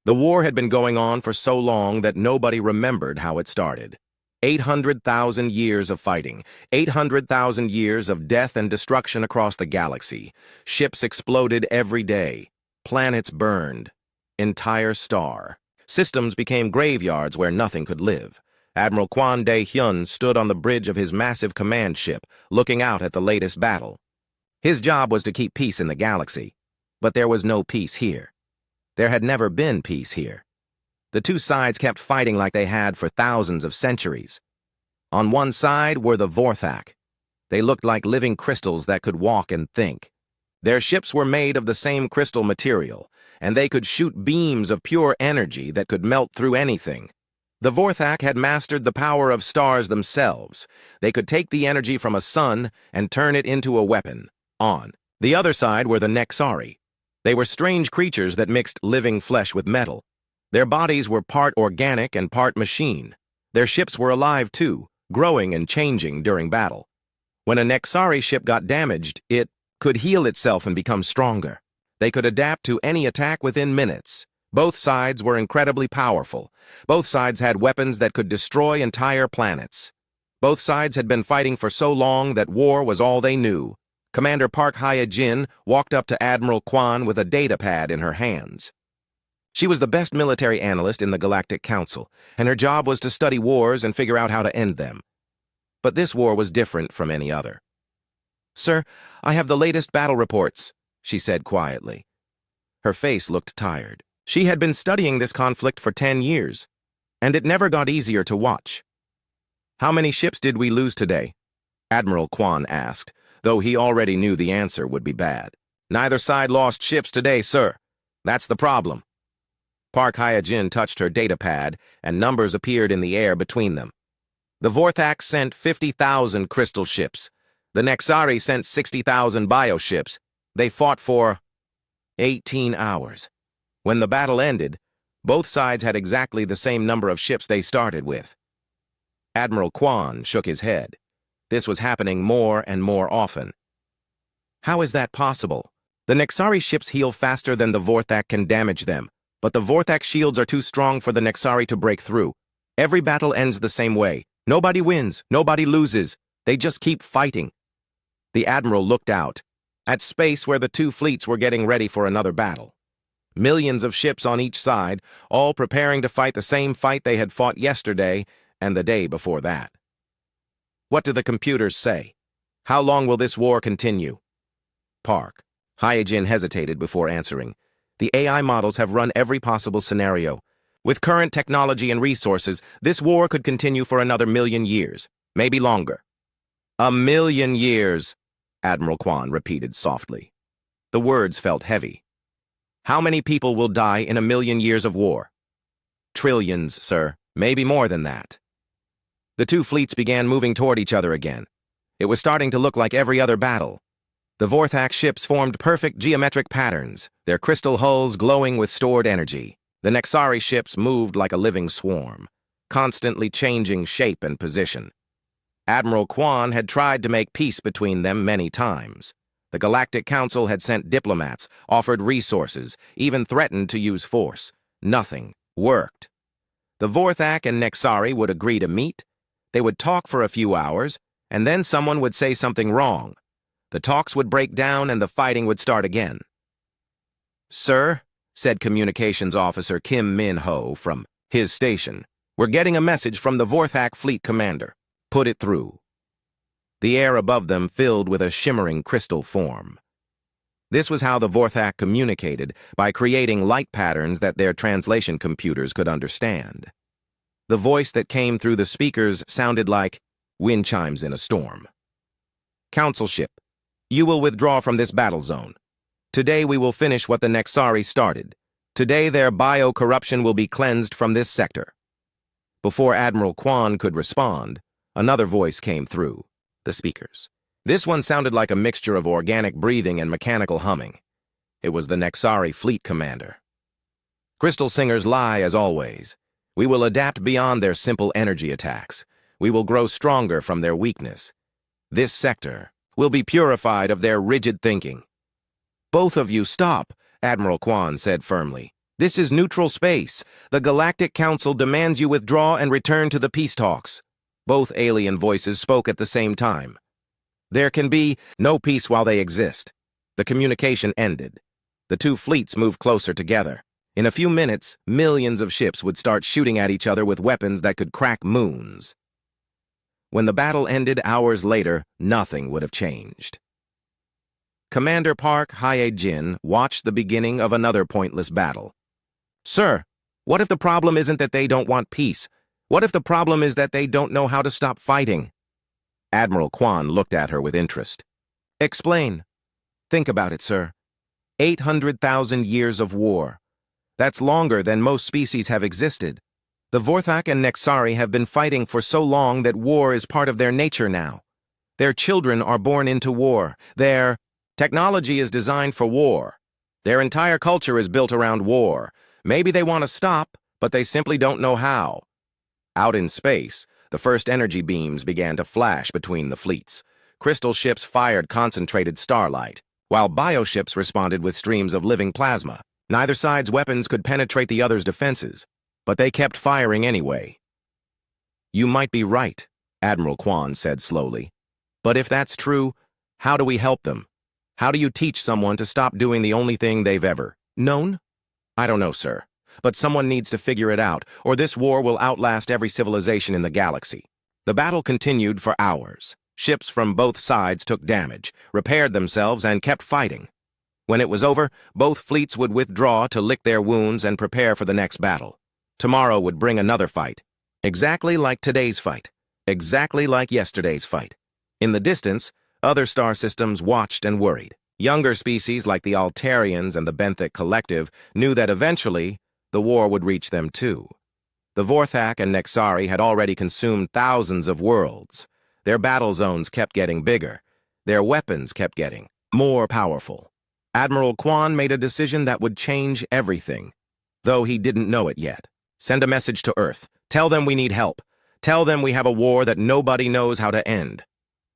The war had been going on for so long that nobody remembered how it started. 800,000 years of fighting, 800,000 years of death and destruction across the galaxy. Ships exploded every day. Planets burned. Entire star. Systems became graveyards where nothing could live. Admiral Kwon Dae-hyun stood on the bridge of his massive command ship, looking out at the latest battle. His job was to keep peace in the galaxy, but there was no peace here. There had never been peace here. The two sides kept fighting like they had for thousands of centuries. On one side were the Vorthak. They looked like living crystals that could walk and think. Their ships were made of the same crystal material, and they could shoot beams of pure energy that could melt through anything. The Vorthak had mastered the power of stars themselves. They could take the energy from a sun and turn it into a weapon. On the other side were the Nexari. They were strange creatures that mixed living flesh with metal. Their bodies were part organic and part machine. Their ships were alive too, growing and changing during battle. When a Nexari ship got damaged, it could heal itself and become stronger. They could adapt to any attack within minutes. Both sides were incredibly powerful. Both sides had weapons that could destroy entire planets. Both sides had been fighting for so long that war was all they knew. Commander Park Hye-jin walked up to Admiral Kwon with a datapad in her hands. She was the best military analyst in the Galactic Council, and her job was to study wars and figure out how to end them. But this war was different from any other. "Sir, I have the latest battle reports," she said quietly. Her face looked tired. She had been studying this conflict for 10 years, and it never got easier to watch. "How many ships did we lose today?" Admiral Kwon asked, though he already knew the answer would be bad. "Neither side lost ships today, sir. That's the problem." Park Hye-jin touched her datapad, and numbers appeared in the air between them. The Vorthak sent 50,000 crystal ships. The Nexari sent 60,000 bioships. They fought for 18 hours. When the battle ended, both sides had exactly the same number of ships they started with. Admiral Kwon shook his head. This was happening more and more often. "How is that possible? The Nexari ships heal faster than the Vorthak can damage them, but the Vorthak shields are too strong for the Nexari to break through. Every battle ends the same way. Nobody wins, nobody loses. They just keep fighting." The Admiral looked out, at space where the two fleets were getting ready for another battle. Millions of ships on each side, all preparing to fight the same fight they had fought yesterday and the day before that. "What do the computers say? How long will this war continue?" Park Hye-jin hesitated before answering. "The AI models have run every possible scenario. With current technology and resources, this war could continue for another 1,000,000 years, maybe longer." "1,000,000 years," Admiral Kwon repeated softly. The words felt heavy. "How many people will die in 1,000,000 years of war?" "Trillions, sir. Maybe more than that." The two fleets began moving toward each other again. It was starting to look like every other battle. The Vorthak ships formed perfect geometric patterns, their crystal hulls glowing with stored energy. The Nexari ships moved like a living swarm, constantly changing shape and position. Admiral Kwon had tried to make peace between them many times. The Galactic Council had sent diplomats, offered resources, even threatened to use force. Nothing worked. The Vorthak and Nexari would agree to meet. They would talk for a few hours, and then someone would say something wrong. The talks would break down and the fighting would start again. "Sir," said Communications Officer Kim Min-ho from his station, "we're getting a message from the Vorthak Fleet Commander. Put it through." The air above them filled with a shimmering crystal form. This was how the Vorthak communicated, by creating light patterns that their translation computers could understand. The voice that came through the speakers sounded like wind chimes in a storm. "Council ship, you will withdraw from this battle zone. Today we will finish what the Nexari started. Today their bio-corruption will be cleansed from this sector." Before Admiral Kwon could respond, another voice came through the speakers. This one sounded like a mixture of organic breathing and mechanical humming. It was the Nexari Fleet Commander. "Crystal Singers lie as always. We will adapt beyond their simple energy attacks. We will grow stronger from their weakness. This sector will be purified of their rigid thinking." "Both of you stop," Admiral Kwon said firmly. This is neutral space. The Galactic Council demands you withdraw and return to the peace talks. Both alien voices spoke at the same time. There can be no peace while they exist. The communication ended. The two fleets moved closer together. In a few minutes, millions of ships would start shooting at each other with weapons that could crack moons. When the battle ended hours later, nothing would have changed. Commander Park Hye-jin watched the beginning of another pointless battle. Sir, what if the problem isn't that they don't want peace? What if the problem is that they don't know how to stop fighting? Admiral Kwan looked at her with interest. Explain. Think about it, sir. 800,000 years of war. That's longer than most species have existed. The Vorthak and Nexari have been fighting for so long that war is part of their nature now. Their children are born into war. Their technology is designed for war. Their entire culture is built around war. Maybe they want to stop, but they simply don't know how. Out in space, the first energy beams began to flash between the fleets. Crystal ships fired concentrated starlight, while bioships responded with streams of living plasma. Neither side's weapons could penetrate the other's defenses, but they kept firing anyway. You might be right, Admiral Kwan said slowly. But if that's true, how do we help them? How do you teach someone to stop doing the only thing they've ever known? I don't know, sir. But someone needs to figure it out, or this war will outlast every civilization in the galaxy. The battle continued for hours. Ships from both sides took damage, repaired themselves, and kept fighting. When it was over, both fleets would withdraw to lick their wounds and prepare for the next battle. Tomorrow would bring another fight. Exactly like today's fight. Exactly like yesterday's fight. In the distance, other star systems watched and worried. Younger species like the Altarians and the Benthic Collective knew that eventually the war would reach them too. The Vorthak and Nexari had already consumed thousands of worlds. Their battle zones kept getting bigger. Their weapons kept getting more powerful. Admiral Kwan made a decision that would change everything, though he didn't know it yet. Send a message to Earth. Tell them we need help. Tell them we have a war that nobody knows how to end.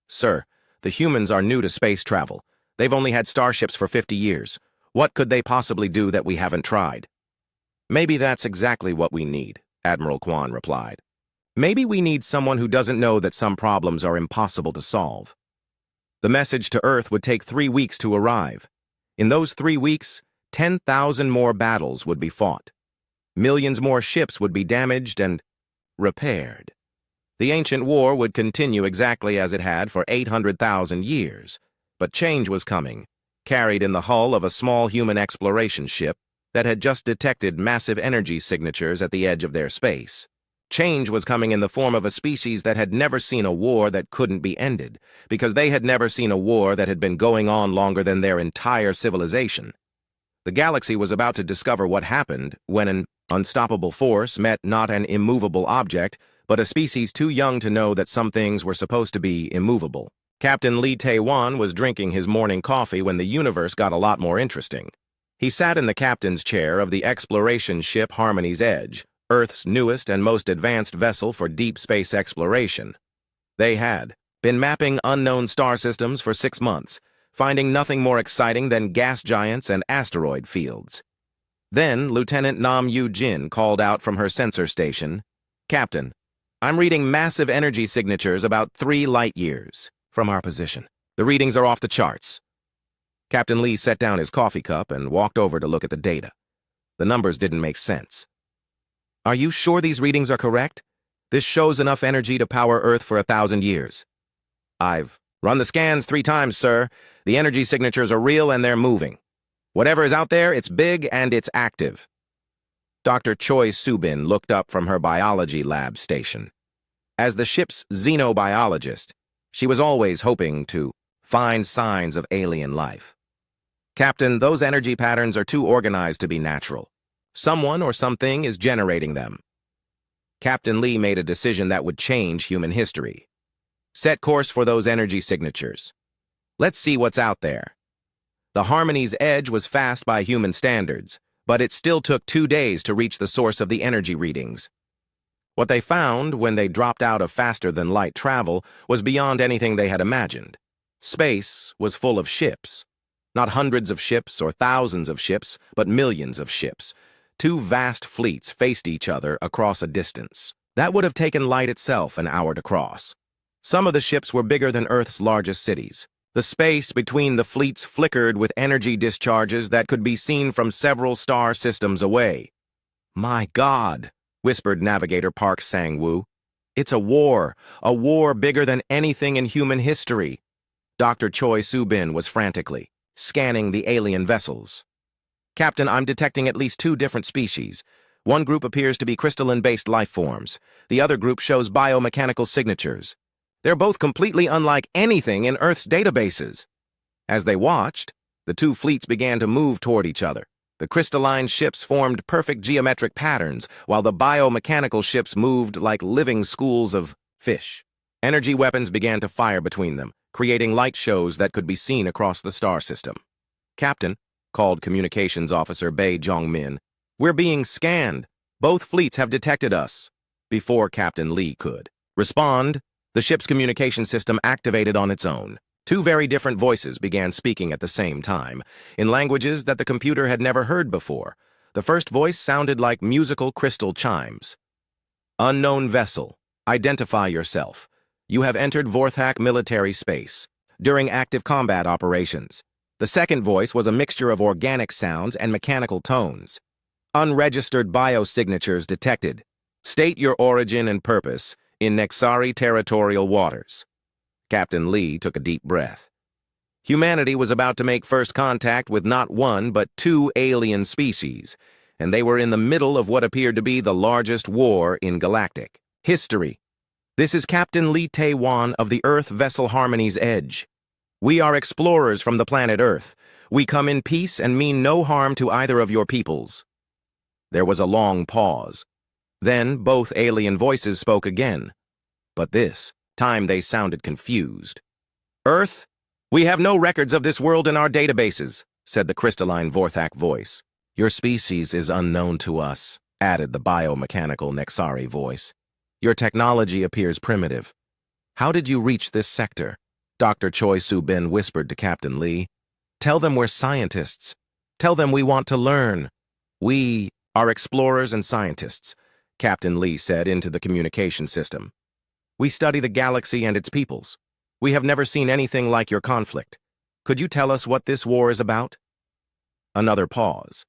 Sir, the humans are new to space travel. They've only had starships for 50 years. What could they possibly do that we haven't tried? Maybe that's exactly what we need, Admiral Kwan replied. Maybe we need someone who doesn't know that some problems are impossible to solve. The message to Earth would take 3 weeks to arrive. In those 3 weeks, 10,000 more battles would be fought. Millions more ships would be damaged and repaired. The ancient war would continue exactly as it had for 800,000 years. But change was coming, carried in the hull of a small human exploration ship that had just detected massive energy signatures at the edge of their space. Change was coming in the form of a species that had never seen a war that couldn't be ended, because they had never seen a war that had been going on longer than their entire civilization. The galaxy was about to discover what happened when an unstoppable force met not an immovable object, but a species too young to know that some things were supposed to be immovable. Captain Lee Tae-wan was drinking his morning coffee when the universe got a lot more interesting. He sat in the captain's chair of the exploration ship Harmony's Edge, Earth's newest and most advanced vessel for deep space exploration. They had been mapping unknown star systems for 6 months, finding nothing more exciting than gas giants and asteroid fields. Then Lieutenant Nam Yu-jin called out from her sensor station, "Captain, I'm reading massive energy signatures about 3 light years from our position. The readings are off the charts." Captain Lee set down his coffee cup and walked over to look at the data. The numbers didn't make sense. "Are you sure these readings are correct? This shows enough energy to power Earth for 1,000 years. "I've run the scans 3 times, sir. The energy signatures are real and they're moving. Whatever is out there, it's big and it's active." Dr. Choi Subin looked up from her biology lab station. As the ship's xenobiologist, she was always hoping to find signs of alien life. "Captain, those energy patterns are too organized to be natural. Someone or something is generating them." Captain Lee made a decision that would change human history. "Set course for those energy signatures. Let's see what's out there." The Harmony's Edge was fast by human standards, but it still took 2 days to reach the source of the energy readings. What they found when they dropped out of faster-than-light travel was beyond anything they had imagined. Space was full of ships. Not hundreds of ships or thousands of ships, but millions of ships. Two vast fleets faced each other across a distance. That would have taken light itself an hour to cross. Some of the ships were bigger than Earth's largest cities. The space between the fleets flickered with energy discharges that could be seen from several star systems away. "My God," whispered Navigator Park Sang-woo. "It's a war bigger than anything in human history." Dr. Choi Soo-bin was frantically scanning the alien vessels. "Captain, I'm detecting at least two different species. One group appears to be crystalline-based life forms. The other group shows biomechanical signatures. They're both completely unlike anything in Earth's databases." As they watched, the two fleets began to move toward each other. The crystalline ships formed perfect geometric patterns, while the biomechanical ships moved like living schools of fish. Energy weapons began to fire between them, creating light shows that could be seen across the star system. "Captain," called Communications Officer Bae Jong-min, "we're being scanned. Both fleets have detected us." Before Captain Lee could respond, the ship's communication system activated on its own. Two very different voices began speaking at the same time, in languages that the computer had never heard before. The first voice sounded like musical crystal chimes. "Unknown vessel, identify yourself. You have entered Vorthak military space during active combat operations." The second voice was a mixture of organic sounds and mechanical tones. "Unregistered biosignatures detected. State your origin and purpose in Nexari territorial waters." Captain Lee took a deep breath. Humanity was about to make first contact with not one but two alien species, and they were in the middle of what appeared to be the largest war in galactic history. "This is Captain Lee Tae-wan of the Earth vessel Harmony's Edge. We are explorers from the planet Earth. We come in peace and mean no harm to either of your peoples." There was a long pause. Then both alien voices spoke again. But this time they sounded confused. "Earth, we have no records of this world in our databases," said the crystalline Vorthak voice. "Your species is unknown to us," added the biomechanical Nexari voice. "Your technology appears primitive. How did you reach this sector?" Dr. Choi Soo-bin whispered to Captain Lee. "Tell them we're scientists. Tell them we want to learn." "We are explorers and scientists," Captain Lee said into the communication system. "We study the galaxy and its peoples. We have never seen anything like your conflict. Could you tell us what this war is about?" Another pause.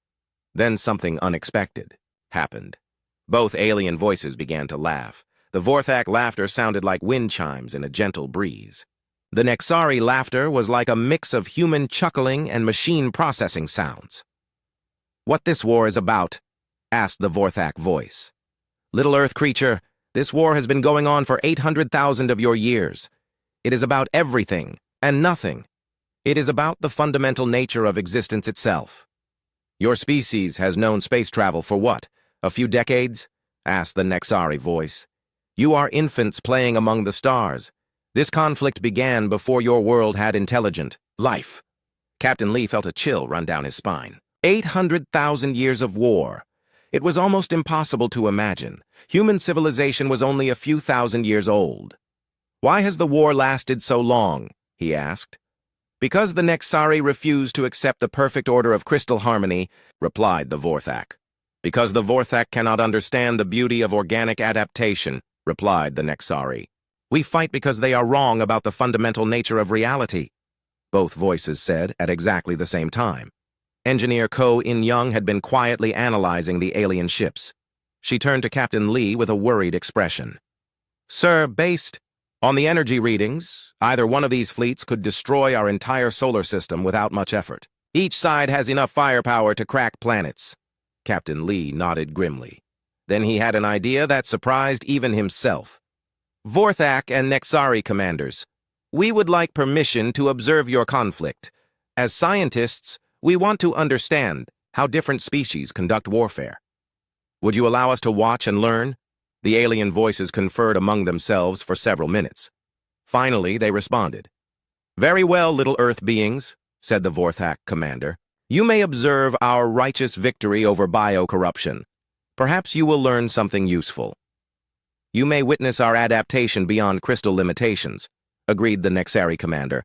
Then something unexpected happened. Both alien voices began to laugh. The Vorthak laughter sounded like wind chimes in a gentle breeze. The Nexari laughter was like a mix of human chuckling and machine processing sounds. "What this war is about?" asked the Vorthak voice. "Little Earth creature, this war has been going on for 800,000 of your years. It is about everything and nothing. It is about the fundamental nature of existence itself." "Your species has known space travel for what, a few decades?" asked the Nexari voice. "You are infants playing among the stars. This conflict began before your world had intelligent life." Captain Lee felt a chill run down his spine. 800,000 years of war. It was almost impossible to imagine. Human civilization was only a few thousand years old. "Why has the war lasted so long?" he asked. "Because the Nexari refused to accept the perfect order of crystal harmony," replied the Vorthak. "Because the Vorthak cannot understand the beauty of organic adaptation," replied the Nexari. "We fight because they are wrong about the fundamental nature of reality," both voices said at exactly the same time. Engineer Ko In-young had been quietly analyzing the alien ships. She turned to Captain Lee with a worried expression. "Sir, based on the energy readings, either one of these fleets could destroy our entire solar system without much effort. Each side has enough firepower to crack planets." Captain Lee nodded grimly. Then he had an idea that surprised even himself. "Vorthak and Nexari commanders, we would like permission to observe your conflict. As scientists, we want to understand how different species conduct warfare. Would you allow us to watch and learn?" The alien voices conferred among themselves for several minutes. Finally, they responded. "Very well, little Earth beings," said the Vorthak commander. "You may observe our righteous victory over bio-corruption. Perhaps you will learn something useful." "You may witness our adaptation beyond crystal limitations," agreed the Nexari commander.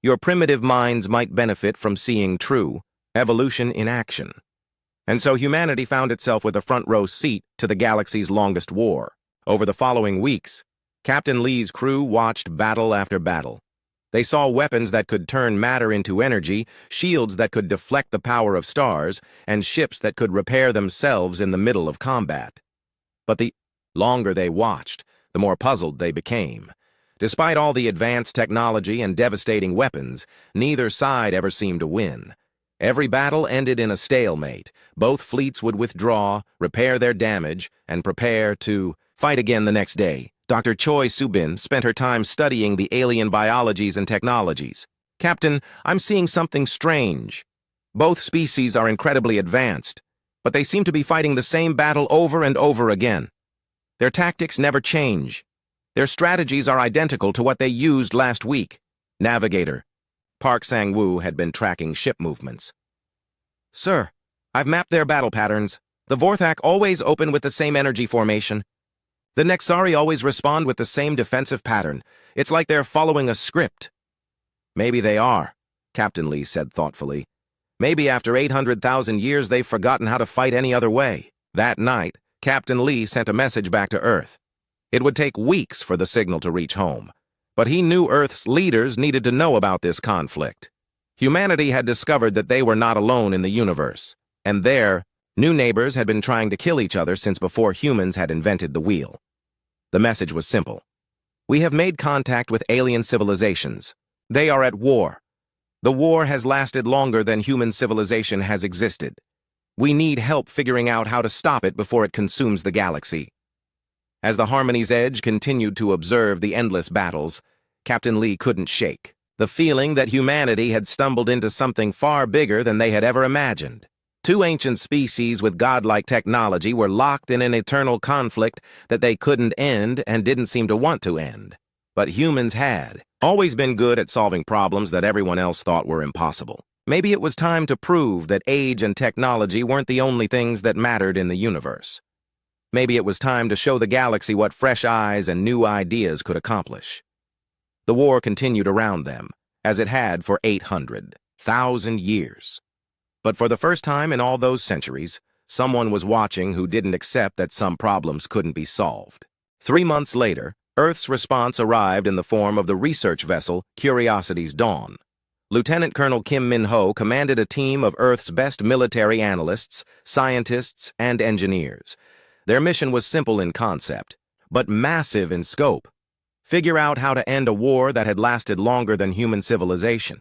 "Your primitive minds might benefit from seeing true evolution in action." And so humanity found itself with a front-row seat to the galaxy's longest war. Over the following weeks, Captain Lee's crew watched battle after battle. They saw weapons that could turn matter into energy, shields that could deflect the power of stars, and ships that could repair themselves in the middle of combat. But the longer they watched, the more puzzled they became. Despite all the advanced technology and devastating weapons, neither side ever seemed to win. Every battle ended in a stalemate. Both fleets would withdraw, repair their damage, and prepare to fight again the next day. Dr. Choi Subin spent her time studying the alien biologies and technologies. "Captain, I'm seeing something strange. Both species are incredibly advanced, but they seem to be fighting the same battle over and over again. Their tactics never change. Their strategies are identical to what they used last week." Navigator Park Sang-woo had been tracking ship movements. "Sir, I've mapped their battle patterns. The Vorthak always open with the same energy formation. The Nexari always respond with the same defensive pattern. It's like they're following a script." "Maybe they are," Captain Lee said thoughtfully. "Maybe after 800,000 years they've forgotten how to fight any other way." That night, Captain Lee sent a message back to Earth. It would take weeks for the signal to reach home, but he knew Earth's leaders needed to know about this conflict. Humanity had discovered that they were not alone in the universe, and their new neighbors had been trying to kill each other since before humans had invented the wheel. The message was simple. "We have made contact with alien civilizations. They are at war. The war has lasted longer than human civilization has existed. We need help figuring out how to stop it before it consumes the galaxy." As the Harmony's Edge continued to observe the endless battles, Captain Lee couldn't shake the feeling that humanity had stumbled into something far bigger than they had ever imagined. Two ancient species with godlike technology were locked in an eternal conflict that they couldn't end and didn't seem to want to end. But humans had always been good at solving problems that everyone else thought were impossible. Maybe it was time to prove that age and technology weren't the only things that mattered in the universe. Maybe it was time to show the galaxy what fresh eyes and new ideas could accomplish. The war continued around them, as it had for 800,000 years. But for the first time in all those centuries, someone was watching who didn't accept that some problems couldn't be solved. 3 months later, Earth's response arrived in the form of the research vessel Curiosity's Dawn. Lieutenant Colonel Kim Min-ho commanded a team of Earth's best military analysts, scientists, and engineers. Their mission was simple in concept, but massive in scope. Figure out how to end a war that had lasted longer than human civilization.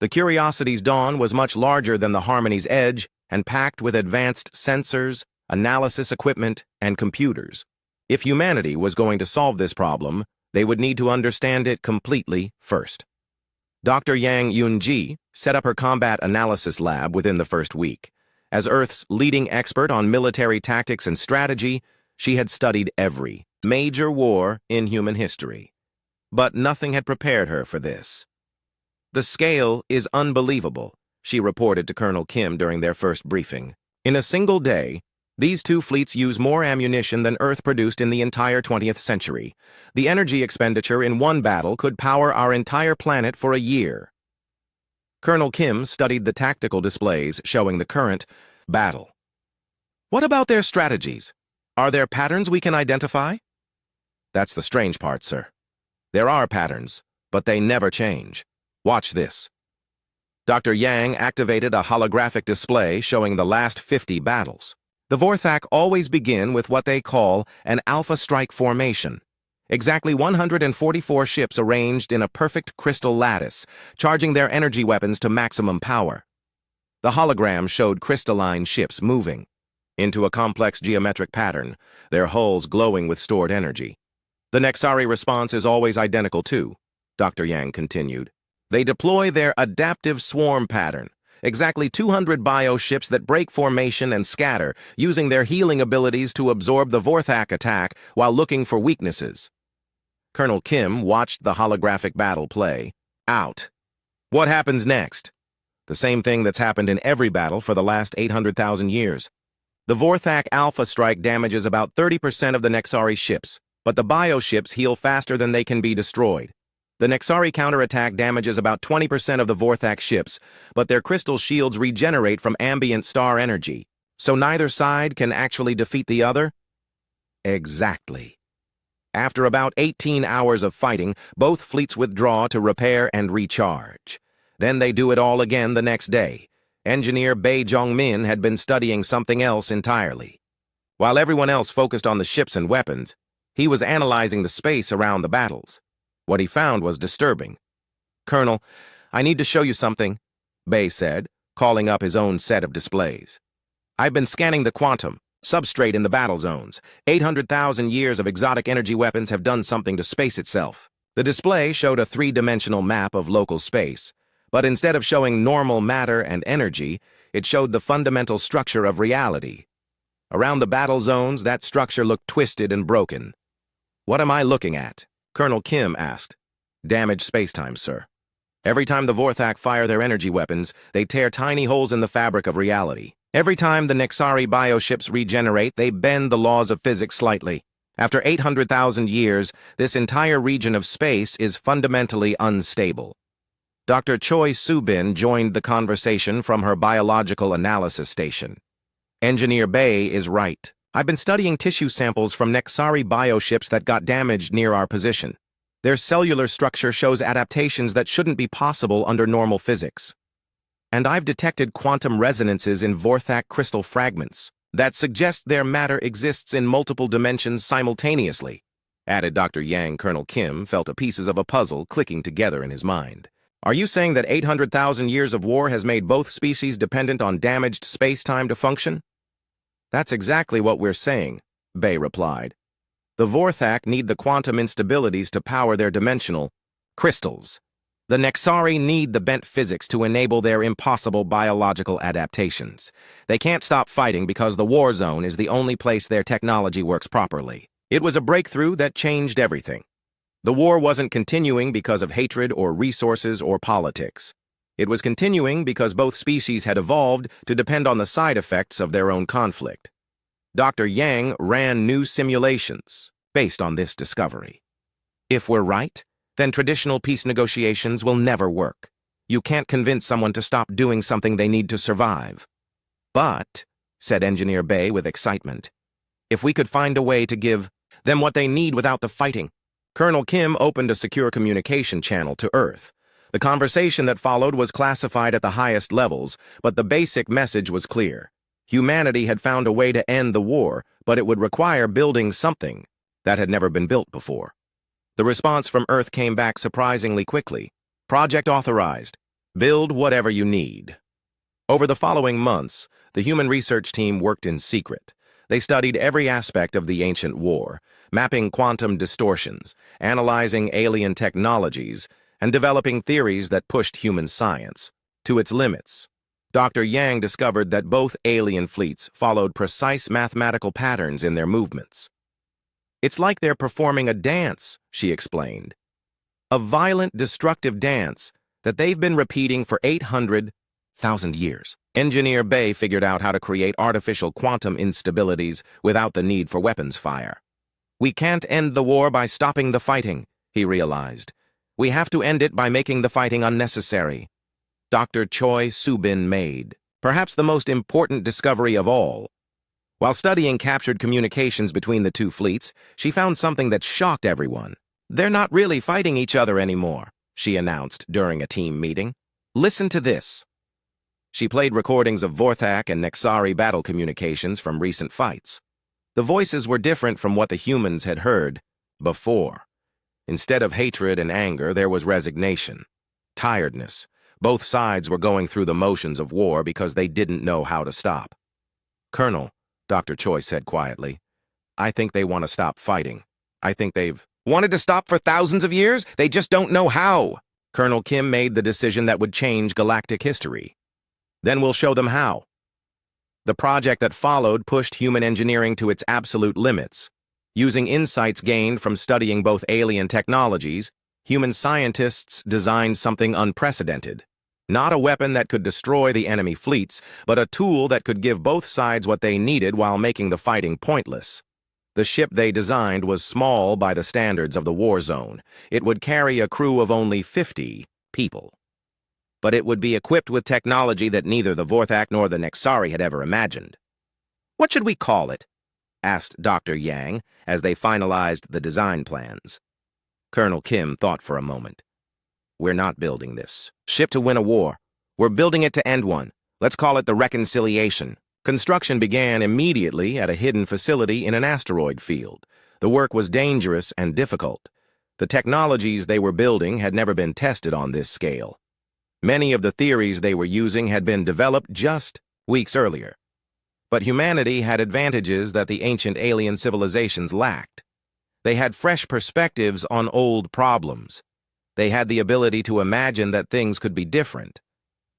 The Curiosity's Dawn was much larger than the Harmony's Edge and packed with advanced sensors, analysis equipment, and computers. If humanity was going to solve this problem, they would need to understand it completely first. Dr. Yang Yun-ji set up her combat analysis lab within the first week. As Earth's leading expert on military tactics and strategy, she had studied every major war in human history. But nothing had prepared her for this. "The scale is unbelievable," she reported to Colonel Kim during their first briefing. "In a single day, these two fleets use more ammunition than Earth produced in the entire 20th century. The energy expenditure in one battle could power our entire planet for a year." Colonel Kim studied the tactical displays showing the current battle. "What about their strategies? Are there patterns we can identify?" "That's the strange part, sir. There are patterns, but they never change. Watch this." Dr. Yang activated a holographic display showing the last 50 battles. The Vorthak always begin with what they call an alpha strike formation. Exactly 144 ships arranged in a perfect crystal lattice, charging their energy weapons to maximum power. The hologram showed crystalline ships moving into a complex geometric pattern, their hulls glowing with stored energy. "The Nexari response is always identical too," Dr. Yang continued. "They deploy their adaptive swarm pattern, exactly 200 bioships that break formation and scatter, using their healing abilities to absorb the Vorthak attack while looking for weaknesses." Colonel Kim watched the holographic battle play out. "What happens next?" "The same thing that's happened in every battle for the last 800,000 years. The Vorthak Alpha Strike damages about 30% of the Nexari ships, but the bioships heal faster than they can be destroyed. The Nexari counterattack damages about 20% of the Vorthak ships, but their crystal shields regenerate from ambient star energy. So neither side can actually defeat the other? Exactly. After about 18 hours of fighting, both fleets withdraw to repair and recharge. Then they do it all again the next day. Engineer Bei Jongmin had been studying something else entirely. While everyone else focused on the ships and weapons, he was analyzing the space around the battles. What he found was disturbing. "Colonel, I need to show you something," Bei said, calling up his own set of displays. "I've been scanning the quantum substrate in the battle zones. 800,000 years of exotic energy weapons have done something to space itself." The display showed a three-dimensional map of local space, but instead of showing normal matter and energy, it showed the fundamental structure of reality. Around the battle zones, that structure looked twisted and broken. "What am I looking at?" Colonel Kim asked. "Damaged spacetime, sir. Every time the Vorthak fire their energy weapons, they tear tiny holes in the fabric of reality. Every time the Nexari bioships regenerate, they bend the laws of physics slightly. After 800,000 years, this entire region of space is fundamentally unstable." Dr. Choi Soo-bin joined the conversation from her biological analysis station. "Engineer Bei is right. I've been studying tissue samples from Nexari bioships that got damaged near our position. Their cellular structure shows adaptations that shouldn't be possible under normal physics. And I've detected quantum resonances in Vorthak crystal fragments that suggest their matter exists in multiple dimensions simultaneously," added Dr. Yang. Colonel Kim felt the pieces of a puzzle clicking together in his mind. "Are you saying that 800,000 years of war has made both species dependent on damaged space-time to function?" "That's exactly what we're saying," Bei replied. "The Vorthak need the quantum instabilities to power their dimensional crystals. The Nexari need the bent physics to enable their impossible biological adaptations. They can't stop fighting because the war zone is the only place their technology works properly. It was a breakthrough that changed everything. The war wasn't continuing because of hatred or resources or politics. It was continuing because both species had evolved to depend on the side effects of their own conflict. Dr. Yang ran new simulations based on this discovery. If we're right, then traditional peace negotiations will never work. You can't convince someone to stop doing something they need to survive. But, said Engineer Bei with excitement, if we could find a way to give them what they need without the fighting. Colonel Kim opened a secure communication channel to Earth. The conversation that followed was classified at the highest levels, but the basic message was clear. Humanity had found a way to end the war, but it would require building something that had never been built before. The response from Earth came back surprisingly quickly. "Project authorized. Build whatever you need." Over the following months, the human research team worked in secret. They studied every aspect of the ancient war, mapping quantum distortions, analyzing alien technologies, and developing theories that pushed human science to its limits. Dr. Yang discovered that both alien fleets followed precise mathematical patterns in their movements. "It's like they're performing a dance," she explained. "A violent, destructive dance that they've been repeating for 800,000 years. Engineer Bei figured out how to create artificial quantum instabilities without the need for weapons fire. We can't end the war by stopping the fighting, he realized. We have to end it by making the fighting unnecessary. Dr. Choi Soo-bin made perhaps the most important discovery of all. While studying captured communications between the two fleets, she found something that shocked everyone. "They're not really fighting each other anymore," she announced during a team meeting. "Listen to this." She played recordings of Vorthak and Nexari battle communications from recent fights. The voices were different from what the humans had heard before. Instead of hatred and anger, there was resignation, tiredness. Both sides were going through the motions of war because they didn't know how to stop. "Colonel," Dr. Choi said quietly, "I think they want to stop fighting. I think they've wanted to stop for thousands of years. They just don't know how." Colonel Kim made the decision that would change galactic history. "Then we'll show them how." The project that followed pushed human engineering to its absolute limits. Using insights gained from studying both alien technologies, human scientists designed something unprecedented. Not a weapon that could destroy the enemy fleets, but a tool that could give both sides what they needed while making the fighting pointless. The ship they designed was small by the standards of the war zone. It would carry a crew of only 50 people. But it would be equipped with technology that neither the Vorthak nor the Nexari had ever imagined. "What should we call it?" asked Dr. Yang as they finalized the design plans. Colonel Kim thought for a moment. "We're not building this ship to win a war. We're building it to end one. Let's call it the Reconciliation." Construction began immediately at a hidden facility in an asteroid field. The work was dangerous and difficult. The technologies they were building had never been tested on this scale. Many of the theories they were using had been developed just weeks earlier. But humanity had advantages that the ancient alien civilizations lacked. They had fresh perspectives on old problems. They had the ability to imagine that things could be different.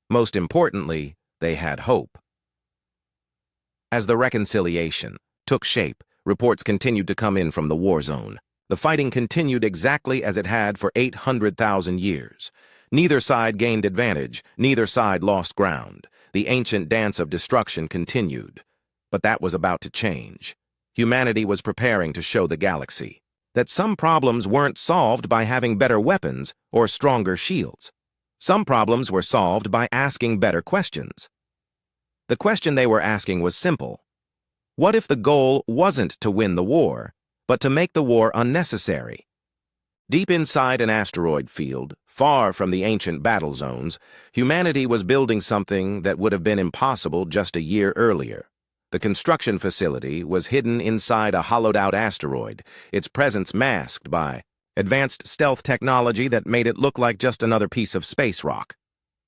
Most importantly, they had hope. As the Reconciliation took shape, reports continued to come in from the war zone. The fighting continued exactly as it had for 800,000 years. Neither side gained advantage, neither side lost ground. The ancient dance of destruction continued. But that was about to change. Humanity was preparing to show the galaxy that some problems weren't solved by having better weapons or stronger shields. Some problems were solved by asking better questions. The question they were asking was simple. What if the goal wasn't to win the war, but to make the war unnecessary? Deep inside an asteroid field, far from the ancient battle zones, humanity was building something that would have been impossible just a year earlier. The construction facility was hidden inside a hollowed-out asteroid, its presence masked by advanced stealth technology that made it look like just another piece of space rock.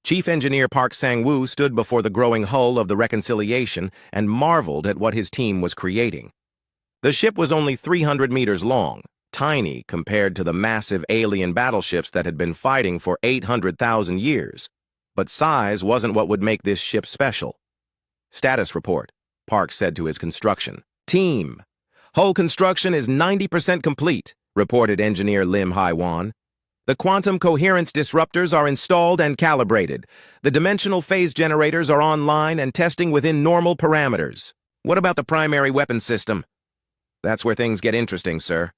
Chief Engineer Park Sang-woo stood before the growing hull of the Reconciliation and marveled at what his team was creating. The ship was only 300 meters long, tiny compared to the massive alien battleships that had been fighting for 800,000 years. But size wasn't what would make this ship special. "Status report," Park said to his construction team. "Hull construction is 90% complete," reported Engineer Lim Hai-wan. "The quantum coherence disruptors are installed and calibrated. The dimensional phase generators are online and testing within normal parameters. What about the primary weapon system?" "That's where things get interesting, sir."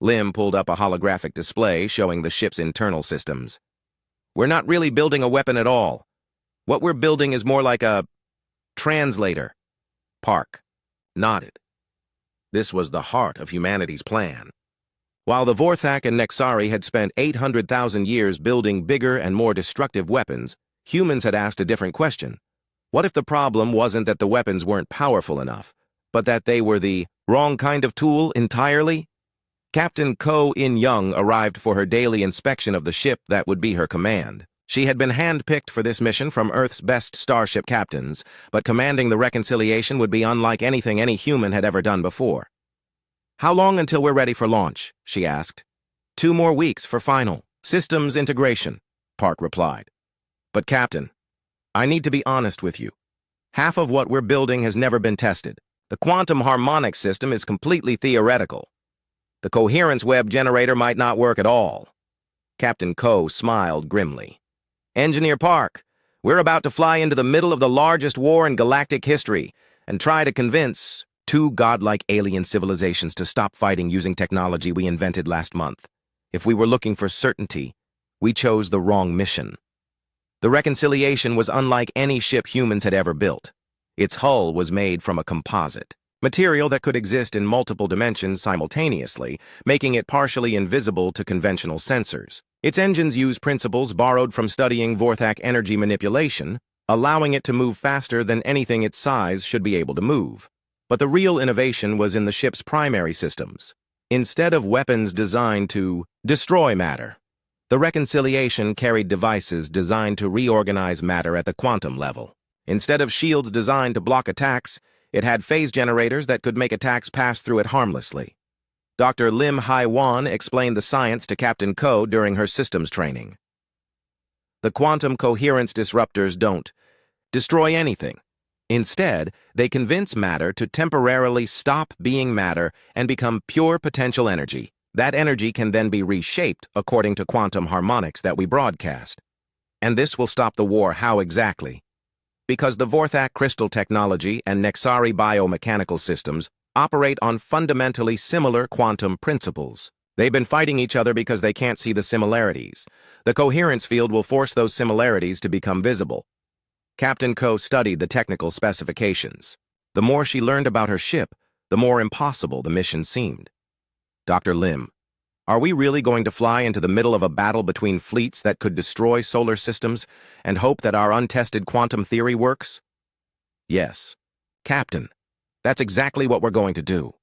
Lim pulled up a holographic display showing the ship's internal systems. "We're not really building a weapon at all. What we're building is more like a translator." Park nodded. This was the heart of humanity's plan. While the Vorthak and Nexari had spent 800,000 years building bigger and more destructive weapons, humans had asked a different question. What if the problem wasn't that the weapons weren't powerful enough, but that they were the wrong kind of tool entirely? Captain Ko In-young arrived for her daily inspection of the ship that would be her command. She had been handpicked for this mission from Earth's best starship captains, but commanding the Reconciliation would be unlike anything any human had ever done before. "How long until we're ready for launch?" she asked. 2 more weeks for final systems integration," Park replied. "But Captain, I need to be honest with you. Half of what we're building has never been tested. The quantum harmonic system is completely theoretical. The coherence web generator might not work at all." Captain Ko smiled grimly. "Engineer Park, we're about to fly into the middle of the largest war in galactic history and try to convince 2 godlike alien civilizations to stop fighting using technology we invented last month. If we were looking for certainty, we chose the wrong mission." The Reconciliation was unlike any ship humans had ever built. Its hull was made from a composite, material that could exist in multiple dimensions simultaneously, making it partially invisible to conventional sensors. Its engines use principles borrowed from studying Vorthak energy manipulation, allowing it to move faster than anything its size should be able to move. But the real innovation was in the ship's primary systems. Instead of weapons designed to destroy matter, the Reconciliation carried devices designed to reorganize matter at the quantum level. Instead of shields designed to block attacks, it had phase generators that could make attacks pass through it harmlessly. Dr. Lim Hai-wan explained the science to Captain Ko during her systems training. The quantum coherence disruptors don't destroy anything. Instead, they convince matter to temporarily stop being matter and become pure potential energy. That energy can then be reshaped according to quantum harmonics that we broadcast. And this will stop the war. How exactly? Because the Vorthak crystal technology and Nexari biomechanical systems operate on fundamentally similar quantum principles. They've been fighting each other because they can't see the similarities. The coherence field will force those similarities to become visible. Captain Ko studied the technical specifications. The more she learned about her ship, the more impossible the mission seemed. Dr. Lim, are we really going to fly into the middle of a battle between fleets that could destroy solar systems and hope that our untested quantum theory works? Yes. Captain, that's exactly what we're going to do.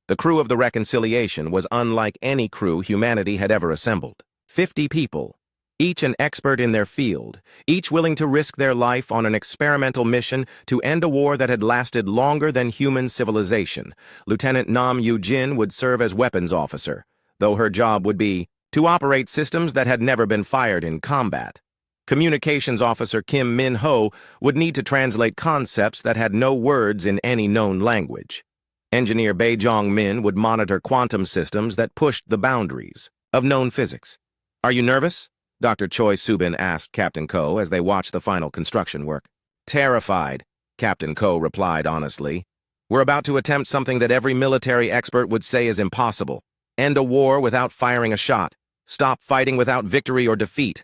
The crew of the Reconciliation was unlike any crew humanity had ever assembled. 50 people, each an expert in their field, each willing to risk their life on an experimental mission to end a war that had lasted longer than human civilization. Lieutenant Nam Yu-jin would serve as weapons officer, though her job would be to operate systems that had never been fired in combat. Communications officer Kim Min-ho would need to translate concepts that had no words in any known language. Engineer Bae Jong-min would monitor quantum systems that pushed the boundaries of known physics. Are you nervous? Dr. Choi Subin asked Captain Ko as they watched the final construction work. Terrified, Captain Ko replied honestly. We're about to attempt something that every military expert would say is impossible. End a war without firing a shot. Stop fighting without victory or defeat.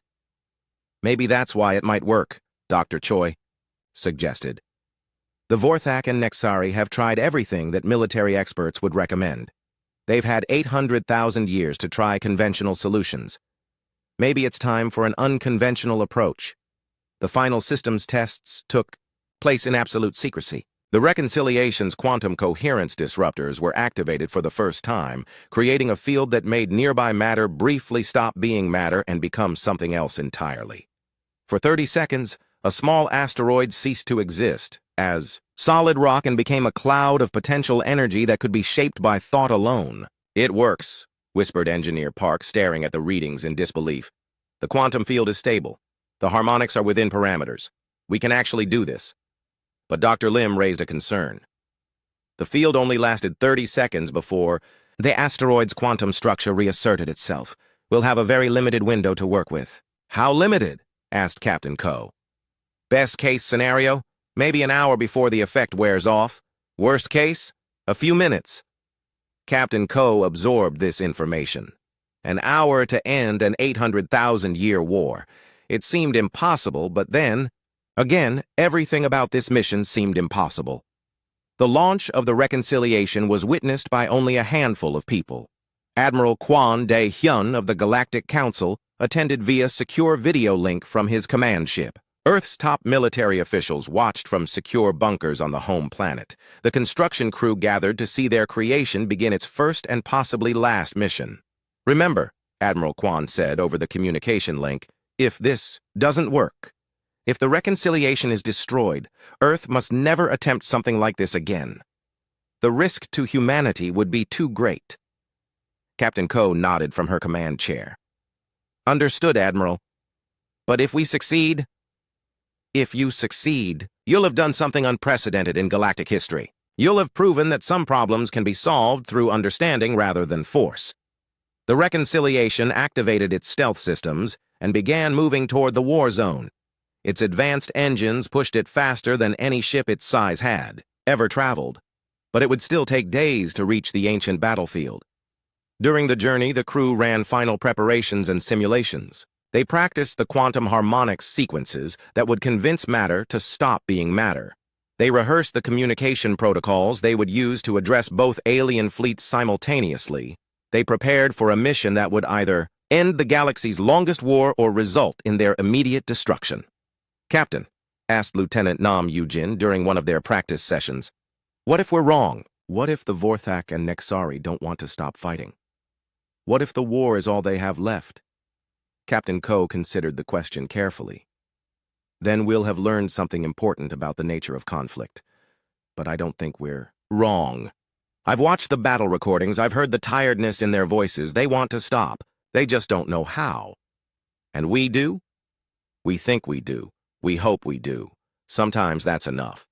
Maybe that's why it might work, Dr. Choi suggested. The Vorthak and Nexari have tried everything that military experts would recommend. They've had 800,000 years to try conventional solutions. Maybe it's time for an unconventional approach. The final systems tests took place in absolute secrecy. The Reconciliation's quantum coherence disruptors were activated for the first time, creating a field that made nearby matter briefly stop being matter and become something else entirely. For 30 seconds, a small asteroid ceased to exist as solid rock and became a cloud of potential energy that could be shaped by thought alone. It works, whispered Engineer Park, staring at the readings in disbelief. The quantum field is stable. The harmonics are within parameters. We can actually do this. But Dr. Lim raised a concern. The field only lasted 30 seconds before the asteroid's quantum structure reasserted itself. We'll have a very limited window to work with. How limited? Asked Captain Ko. Best case scenario? Maybe an hour before the effect wears off. Worst case? A few minutes. Captain Ko absorbed this information. An hour to end an 800,000-year war. It seemed impossible, but then, again, everything about this mission seemed impossible. The launch of the Reconciliation was witnessed by only a handful of people. Admiral Kwon Dae-hyun of the Galactic Council attended via secure video link from his command ship. Earth's top military officials watched from secure bunkers on the home planet. The construction crew gathered to see their creation begin its first and possibly last mission. Remember, Admiral Kwon said over the communication link, if this doesn't work, if the Reconciliation is destroyed, Earth must never attempt something like this again. The risk to humanity would be too great. Captain Ko nodded from her command chair. Understood, Admiral. But if we succeed... If you succeed, you'll have done something unprecedented in galactic history. You'll have proven that some problems can be solved through understanding rather than force. The Reconciliation activated its stealth systems and began moving toward the war zone. Its advanced engines pushed it faster than any ship its size had ever traveled, but it would still take days to reach the ancient battlefield. During the journey, the crew ran final preparations and simulations. They practiced the quantum harmonics sequences that would convince matter to stop being matter. They rehearsed the communication protocols they would use to address both alien fleets simultaneously. They prepared for a mission that would either end the galaxy's longest war or result in their immediate destruction. Captain, asked Lieutenant Nam Yu-jin during one of their practice sessions, what if we're wrong? What if the Vorthak and Nexari don't want to stop fighting? What if the war is all they have left? Captain Ko considered the question carefully. Then we'll have learned something important about the nature of conflict. But I don't think we're wrong. I've watched the battle recordings. I've heard the tiredness in their voices. They want to stop. They just don't know how. And we do? We think we do. We hope we do. Sometimes that's enough.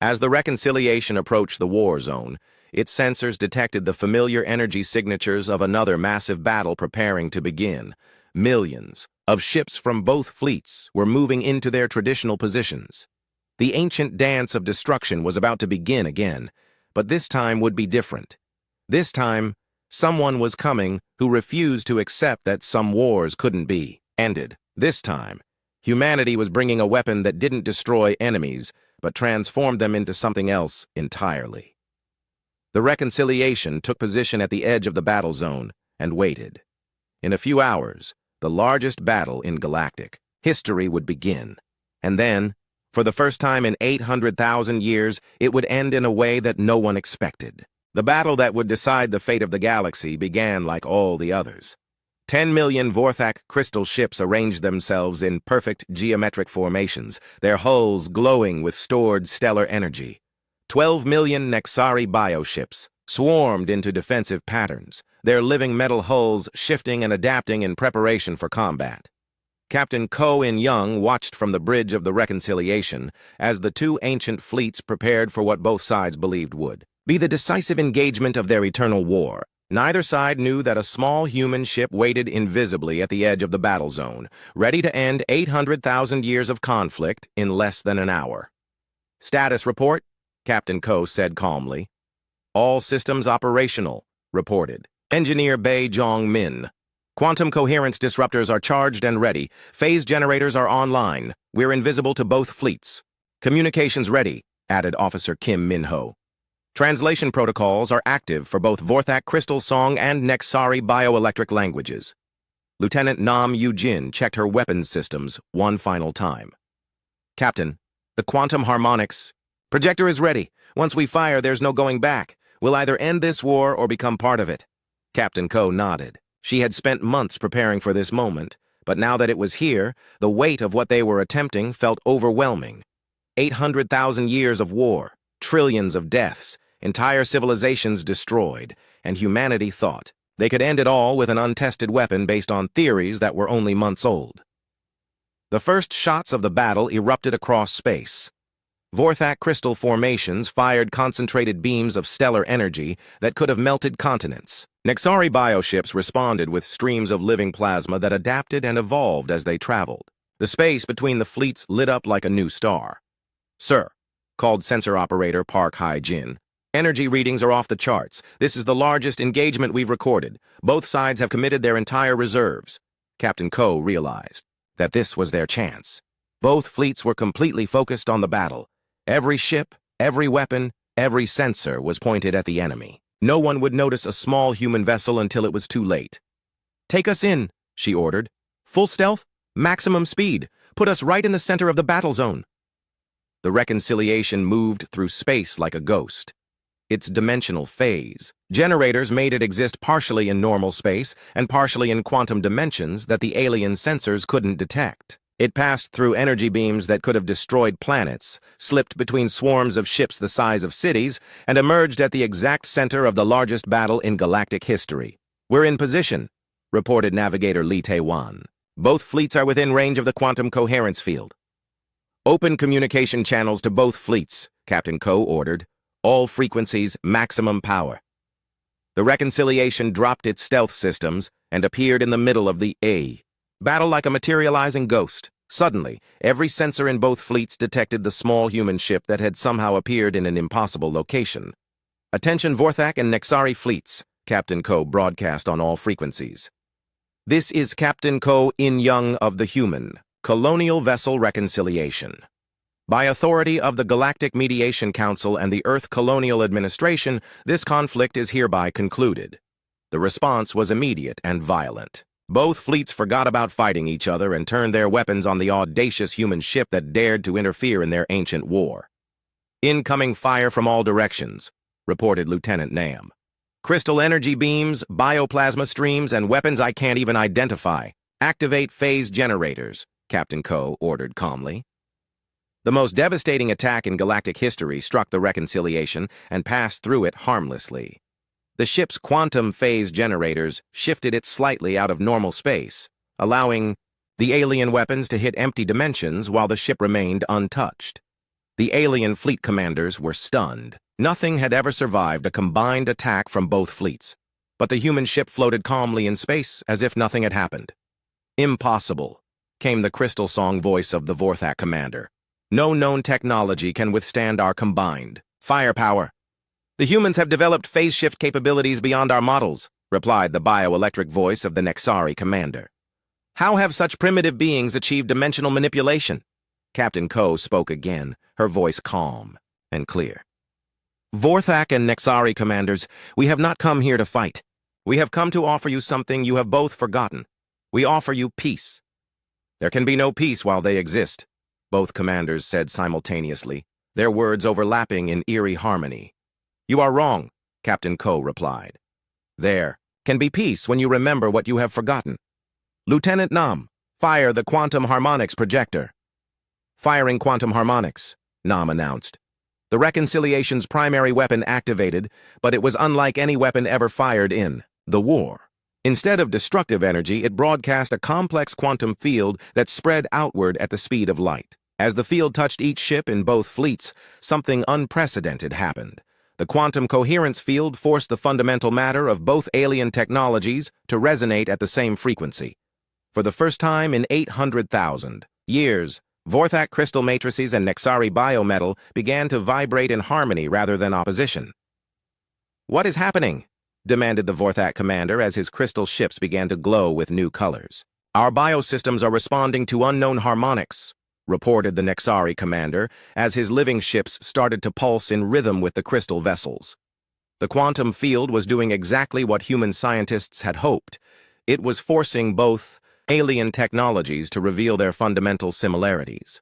As the Reconciliation approached the war zone, its sensors detected the familiar energy signatures of another massive battle preparing to begin. Millions of ships from both fleets were moving into their traditional positions. The ancient dance of destruction was about to begin again, but this time would be different. This time, someone was coming who refused to accept that some wars couldn't be ended. This time, humanity was bringing a weapon that didn't destroy enemies, but transformed them into something else entirely. The Reconciliation took position at the edge of the battle zone and waited. In a few hours, the largest battle in galactic history would begin. And then, for the first time in 800,000 years, it would end in a way that no one expected. The battle that would decide the fate of the galaxy began like all the others. 10 million Vorthak crystal ships arranged themselves in perfect geometric formations, their hulls glowing with stored stellar energy. 12 million Nexari bioships swarmed into defensive patterns, their living metal hulls shifting and adapting in preparation for combat. Captain Ko In-young watched from the bridge of the Reconciliation as the two ancient fleets prepared for what both sides believed would be the decisive engagement of their eternal war. Neither side knew that a small human ship waited invisibly at the edge of the battle zone, ready to end 800,000 years of conflict in less than an hour. "Status report," Captain Ko said calmly. "All systems operational," reported Engineer Bei Jong-min. "Quantum coherence disruptors are charged and ready. Phase generators are online. We're invisible to both fleets. Communications ready," added Officer Kim Min-ho. "Translation protocols are active for both Vorthak Crystal Song and Nexari bioelectric languages." Lieutenant Nam Yu-jin checked her weapons systems one final time. "Captain, the quantum harmonics. Projector is ready. Once we fire, there's no going back. We'll either end this war or become part of it." Captain Ko nodded. She had spent months preparing for this moment, but now that it was here, the weight of what they were attempting felt overwhelming. 800,000 years of war, trillions of deaths, entire civilizations destroyed, and humanity thought they could end it all with an untested weapon based on theories that were only months old. The first shots of the battle erupted across space. Vorthak crystal formations fired concentrated beams of stellar energy that could have melted continents. Nexari bioships responded with streams of living plasma that adapted and evolved as they traveled. The space between the fleets lit up like a new star. "Sir," called sensor operator Park Hae-jin, "energy readings are off the charts. This is the largest engagement we've recorded. Both sides have committed their entire reserves." Captain Ko realized that this was their chance. Both fleets were completely focused on the battle. Every ship, every weapon, every sensor was pointed at the enemy. No one would notice a small human vessel until it was too late. "Take us in," she ordered. "Full stealth, maximum speed. Put us right in the center of the battle zone." The Reconciliation moved through space like a ghost. Its dimensional phase generators made it exist partially in normal space and partially in quantum dimensions that the alien sensors couldn't detect. It passed through energy beams that could have destroyed planets, slipped between swarms of ships the size of cities, and emerged at the exact center of the largest battle in galactic history. "We're in position," reported Navigator Lee Tae-wan. "Both fleets are within range of the quantum coherence field." "Open communication channels to both fleets," Captain Ko ordered. "All frequencies, maximum power." The Reconciliation dropped its stealth systems and appeared in the middle of the battle like a materializing ghost. Suddenly, every sensor in both fleets detected the small human ship that had somehow appeared in an impossible location. "Attention Vorthak and Nexari fleets," Captain Ko broadcast on all frequencies. "This is Captain Ko In-young of the Human Colonial Vessel Reconciliation. By authority of the Galactic Mediation Council and the Earth Colonial Administration, this conflict is hereby concluded." The response was immediate and violent. Both fleets forgot about fighting each other and turned their weapons on the audacious human ship that dared to interfere in their ancient war. "Incoming fire from all directions," reported Lieutenant Nam. "Crystal energy beams, bioplasma streams, and weapons I can't even identify. Activate phase generators," Captain Ko ordered calmly. The most devastating attack in galactic history struck the Reconciliation and passed through it harmlessly. The ship's quantum phase generators shifted it slightly out of normal space, allowing the alien weapons to hit empty dimensions while the ship remained untouched. The alien fleet commanders were stunned. Nothing had ever survived a combined attack from both fleets, but the human ship floated calmly in space as if nothing had happened. "Impossible," came the crystal song voice of the Vorthak commander. "No known technology can withstand our combined firepower." "The humans have developed phase shift capabilities beyond our models," replied the bioelectric voice of the Nexari commander. "How have such primitive beings achieved dimensional manipulation?" Captain Ko spoke again, her voice calm and clear. Vorthak and Nexari commanders, we have not come here to fight. We have come to offer you something you have both forgotten. We offer you peace. There can be no peace while they exist, both commanders said simultaneously, their words overlapping in eerie harmony. You are wrong, Captain Ko replied. There can be peace when you remember what you have forgotten. Lieutenant Nam, fire the quantum harmonics projector. Firing quantum harmonics, Nam announced. The reconciliation's primary weapon activated, but it was unlike any weapon ever fired in the war. Instead of destructive energy, it broadcast a complex quantum field that spread outward at the speed of light. As the field touched each ship in both fleets, something unprecedented happened. The quantum coherence field forced the fundamental matter of both alien technologies to resonate at the same frequency. For the first time in 800,000 years, Vorthak crystal matrices and Nexari biometal began to vibrate in harmony rather than opposition. What is happening? Demanded the Vorthak commander as his crystal ships began to glow with new colors. Our biosystems are responding to unknown harmonics, reported the Nexari commander as his living ships started to pulse in rhythm with the crystal vessels. The quantum field was doing exactly what human scientists had hoped. It was forcing both alien technologies to reveal their fundamental similarities.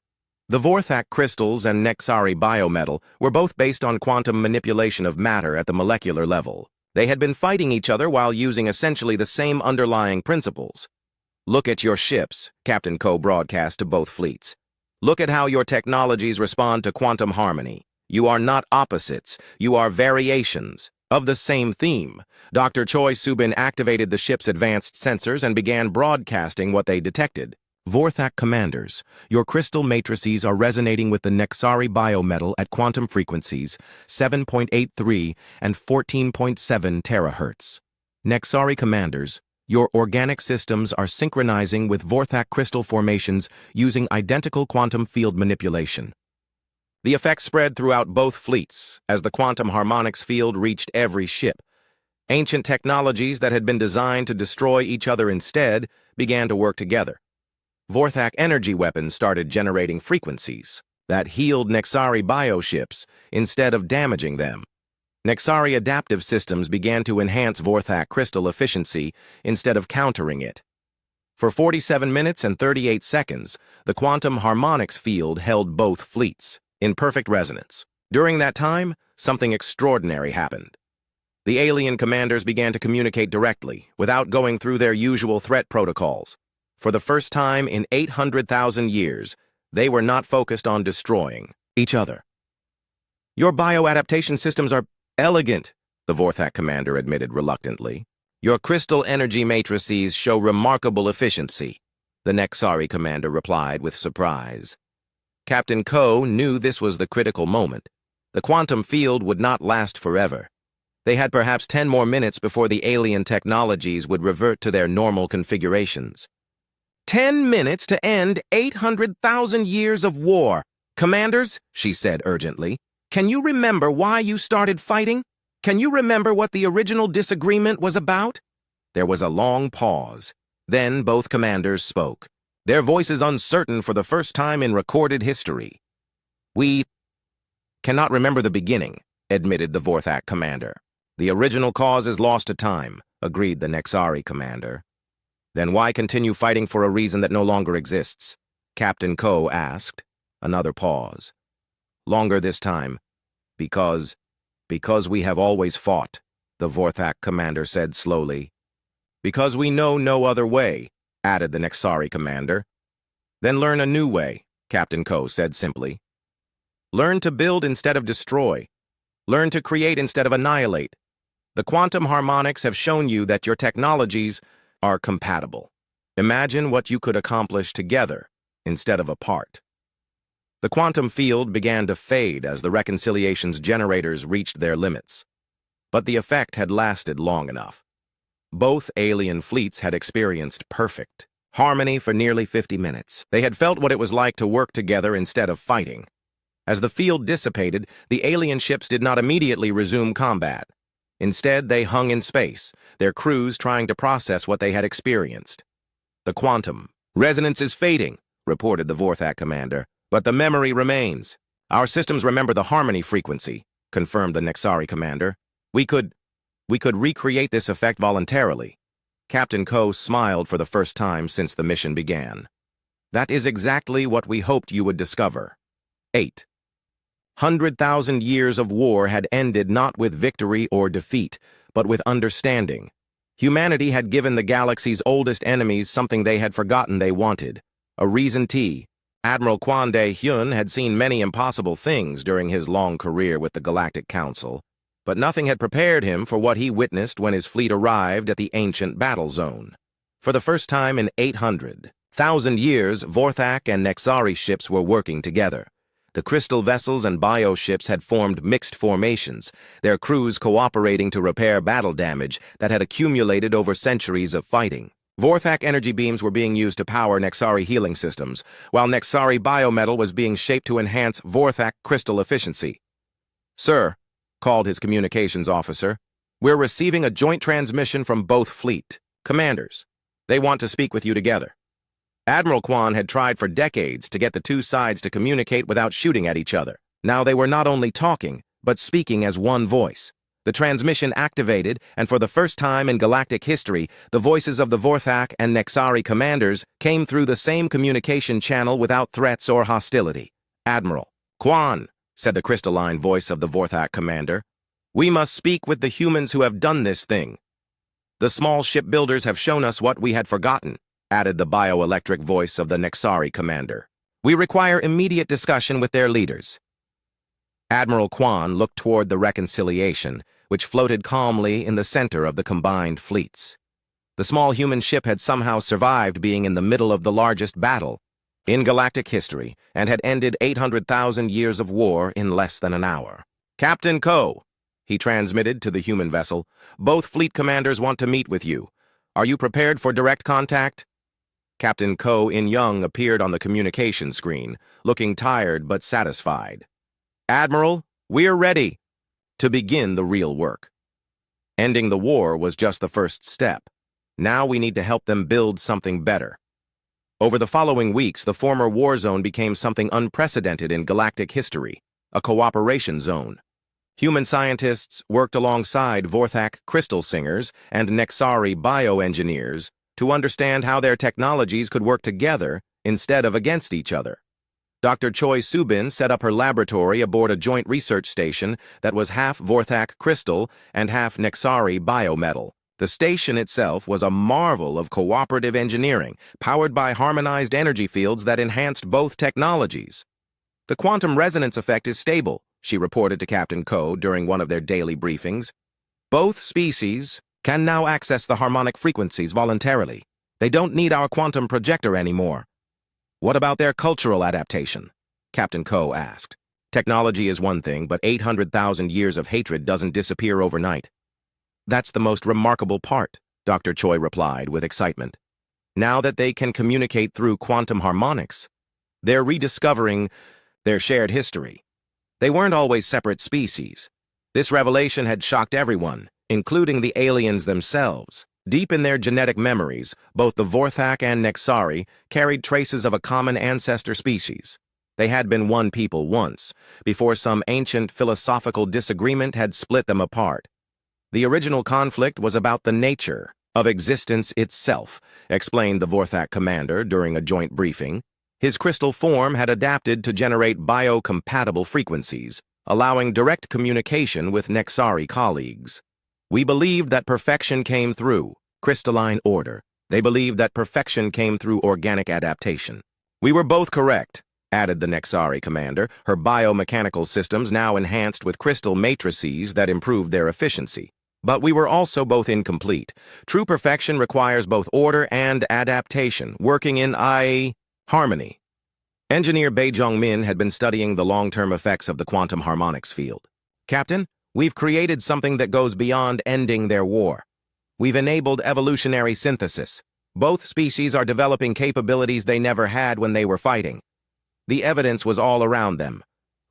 The Vorthak crystals and Nexari biometal were both based on quantum manipulation of matter at the molecular level. They had been fighting each other while using essentially the same underlying principles. Look at your ships, Captain Ko broadcast to both fleets. Look at how your technologies respond to quantum harmony. You are not opposites, you are variations of the same theme. Dr. Choi Subin activated the ship's advanced sensors and began broadcasting what they detected. Vorthak commanders, your crystal matrices are resonating with the Nexari biometal at quantum frequencies 7.83 and 14.7 terahertz. Nexari commanders, your organic systems are synchronizing with Vorthak crystal formations using identical quantum field manipulation. The effect spread throughout both fleets as the quantum harmonics field reached every ship. Ancient technologies that had been designed to destroy each other instead began to work together. Vorthak energy weapons started generating frequencies that healed Nexari bioships instead of damaging them. Nexari adaptive systems began to enhance Vorthak crystal efficiency instead of countering it. For 47 minutes and 38 seconds, the quantum harmonics field held both fleets in perfect resonance. During that time, something extraordinary happened. The alien commanders began to communicate directly, without going through their usual threat protocols. For the first time in 800,000 years, they were not focused on destroying each other. Your bioadaptation systems are elegant, the Vorthak commander admitted reluctantly. Your crystal energy matrices show remarkable efficiency, the Nexari commander replied with surprise. Captain Ko knew this was the critical moment. The quantum field would not last forever. They had perhaps 10 more minutes before the alien technologies would revert to their normal configurations. 10 minutes to end 800,000 years of war. Commanders, she said urgently, can you remember why you started fighting? Can you remember what the original disagreement was about? There was a long pause. Then both commanders spoke, their voices uncertain for the first time in recorded history. We cannot remember the beginning, admitted the Vorthak commander. The original cause is lost to time, agreed the Nexari commander. Then why continue fighting for a reason that no longer exists? Captain Ko asked. Another pause. Longer this time. Because we have always fought, the Vorthak commander said slowly. Because we know no other way, added the Nexari commander. Then learn a new way, Captain Ko said simply. Learn to build instead of destroy. Learn to create instead of annihilate. The quantum harmonics have shown you that your technologies are compatible. Imagine what you could accomplish together instead of apart. The quantum field began to fade as the reconciliation's generators reached their limits. But the effect had lasted long enough. Both alien fleets had experienced perfect harmony for nearly 50 minutes. They had felt what it was like to work together instead of fighting. As the field dissipated, the alien ships did not immediately resume combat. Instead, they hung in space, their crews trying to process what they had experienced. The quantum resonance is fading, reported the Vorthak commander. But the memory remains. Our systems remember the harmony frequency, confirmed the Nexari commander. We could recreate this effect voluntarily. Captain Ko smiled for the first time since the mission began. That is exactly what we hoped you would discover. 8. 100,000 years of war had ended not with victory or defeat, but with understanding. Humanity had given the galaxy's oldest enemies something they had forgotten they wanted, a reason T. Admiral Kwon Dae-hyun had seen many impossible things during his long career with the Galactic Council, but nothing had prepared him for what he witnessed when his fleet arrived at the ancient battle zone. For the first time in 800,000 years, Vorthak and Nexari ships were working together. The crystal vessels and bioships had formed mixed formations, their crews cooperating to repair battle damage that had accumulated over centuries of fighting. Vorthak energy beams were being used to power Nexari healing systems, while Nexari biometal was being shaped to enhance Vorthak crystal efficiency. "Sir," called his communications officer, "we're receiving a joint transmission from both fleet commanders. They want to speak with you together." Admiral Kwon had tried for decades to get the two sides to communicate without shooting at each other. Now they were not only talking, but speaking as one voice. The transmission activated, and for the first time in galactic history, the voices of the Vorthak and Nexari commanders came through the same communication channel without threats or hostility. "Admiral Kwon," said the crystalline voice of the Vorthak commander, "we must speak with the humans who have done this thing. The small shipbuilders have shown us what we had forgotten," added the bioelectric voice of the Nexari commander. "We require immediate discussion with their leaders." Admiral Kwon looked toward the reconciliation, which floated calmly in the center of the combined fleets. The small human ship had somehow survived being in the middle of the largest battle in galactic history and had ended 800,000 years of war in less than an hour. "Captain Ko," he transmitted to the human vessel, "both fleet commanders want to meet with you. Are you prepared for direct contact?" Captain Ko In-young appeared on the communication screen, looking tired but satisfied. "Admiral, we're ready to begin the real work. Ending the war was just the first step. Now we need to help them build something better." Over the following weeks, the former war zone became something unprecedented in galactic history, a cooperation zone. Human scientists worked alongside Vorthak crystal singers and Nexari bioengineers to understand how their technologies could work together instead of against each other. Dr. Choi Subin set up her laboratory aboard a joint research station that was half Vorthak crystal and half Nexari biometal. The station itself was a marvel of cooperative engineering, powered by harmonized energy fields that enhanced both technologies. "The quantum resonance effect is stable," she reported to Captain Ko during one of their daily briefings. "Both species can now access the harmonic frequencies voluntarily. They don't need our quantum projector anymore." "What about their cultural adaptation?" Captain Ko asked. "Technology is one thing, but 800,000 years of hatred doesn't disappear overnight." "That's the most remarkable part," Dr. Choi replied with excitement. "Now that they can communicate through quantum harmonics, they're rediscovering their shared history. They weren't always separate species. This revelation had shocked everyone, including the aliens themselves. Deep in their genetic memories, both the Vorthak and Nexari carried traces of a common ancestor species. They had been one people once, before some ancient philosophical disagreement had split them apart. The original conflict was about the nature of existence itself, explained the Vorthak commander during a joint briefing. His crystal form had adapted to generate biocompatible frequencies, allowing direct communication with Nexari colleagues. "We believed that perfection came through crystalline order. They believed that perfection came through organic adaptation. We were both correct," added the Nexari commander, her biomechanical systems now enhanced with crystal matrices that improved their efficiency. "But we were also both incomplete. True perfection requires both order and adaptation, working in harmony." Engineer Bae Jong-min had been studying the long-term effects of the quantum harmonics field. "Captain, we've created something that goes beyond ending their war. We've enabled evolutionary synthesis. Both species are developing capabilities they never had when they were fighting. The evidence was all around them.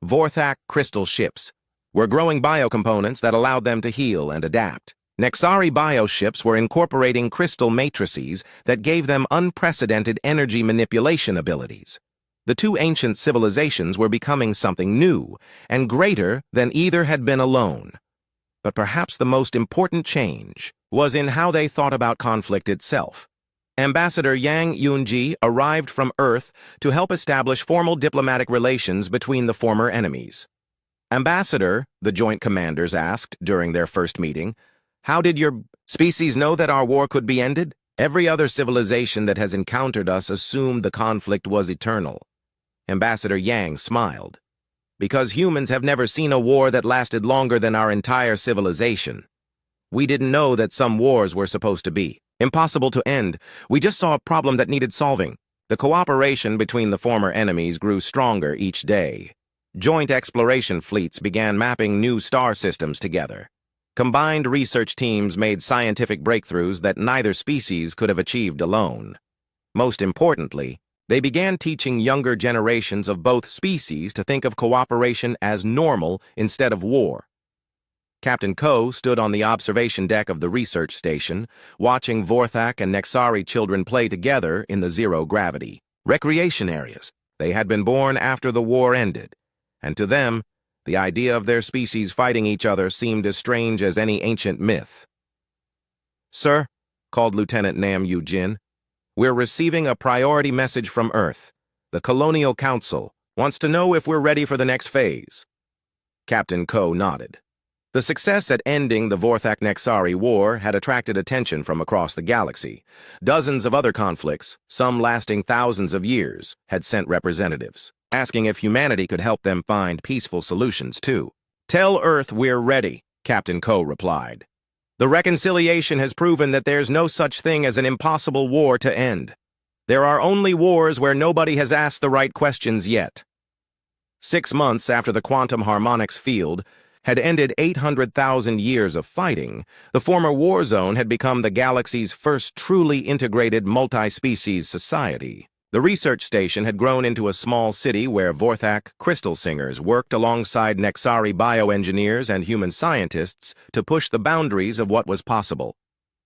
Vorthak crystal ships were growing biocomponents that allowed them to heal and adapt. Nexari bioships were incorporating crystal matrices that gave them unprecedented energy manipulation abilities. The two ancient civilizations were becoming something new and greater than either had been alone. But perhaps the most important change was in how they thought about conflict itself. Ambassador Yang Yunji arrived from Earth to help establish formal diplomatic relations between the former enemies. Ambassador, the joint commanders asked during their first meeting, how did your species know that our war could be ended? Every other civilization that has encountered us assumed the conflict was eternal. Ambassador Yang smiled. Because humans have never seen a war that lasted longer than our entire civilization. We didn't know that some wars were supposed to be impossible to end. We just saw a problem that needed solving. The cooperation between the former enemies grew stronger each day. Joint exploration fleets began mapping new star systems together. Combined research teams made scientific breakthroughs that neither species could have achieved alone. Most importantly, they began teaching younger generations of both species to think of cooperation as normal instead of war. Captain Ko stood on the observation deck of the research station, watching Vorthak and Nexari children play together in the zero-gravity recreation areas. They had been born after the war ended, and to them, the idea of their species fighting each other seemed as strange as any ancient myth. "Sir," called Lieutenant Nam Yu-jin, "we're receiving a priority message from Earth. The Colonial Council wants to know if we're ready for the next phase." Captain Ko nodded. The success at ending the Vorthak-Nexari War had attracted attention from across the galaxy. Dozens of other conflicts, some lasting thousands of years, had sent representatives, asking if humanity could help them find peaceful solutions too. "Tell Earth we're ready," Captain Ko replied. "The reconciliation has proven that there's no such thing as an impossible war to end. There are only wars where nobody has asked the right questions yet." 6 months after the quantum harmonics field had ended 800,000 years of fighting, the former war zone had become the galaxy's first truly integrated multi-species society. The research station had grown into a small city where Vorthak crystal singers worked alongside Nexari bioengineers and human scientists to push the boundaries of what was possible.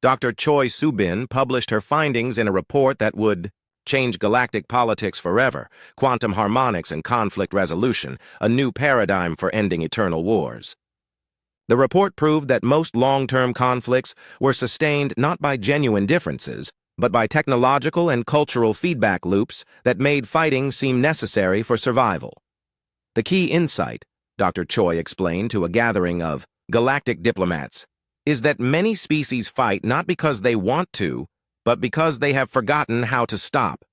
Dr. Choi Subin published her findings in a report that would change galactic politics forever, quantum harmonics and conflict resolution, a new paradigm for ending eternal wars. The report proved that most long-term conflicts were sustained not by genuine differences, but by technological and cultural feedback loops that made fighting seem necessary for survival. The key insight, Dr. Choi explained to a gathering of galactic diplomats, is that many species fight not because they want to, but because they have forgotten how to stop.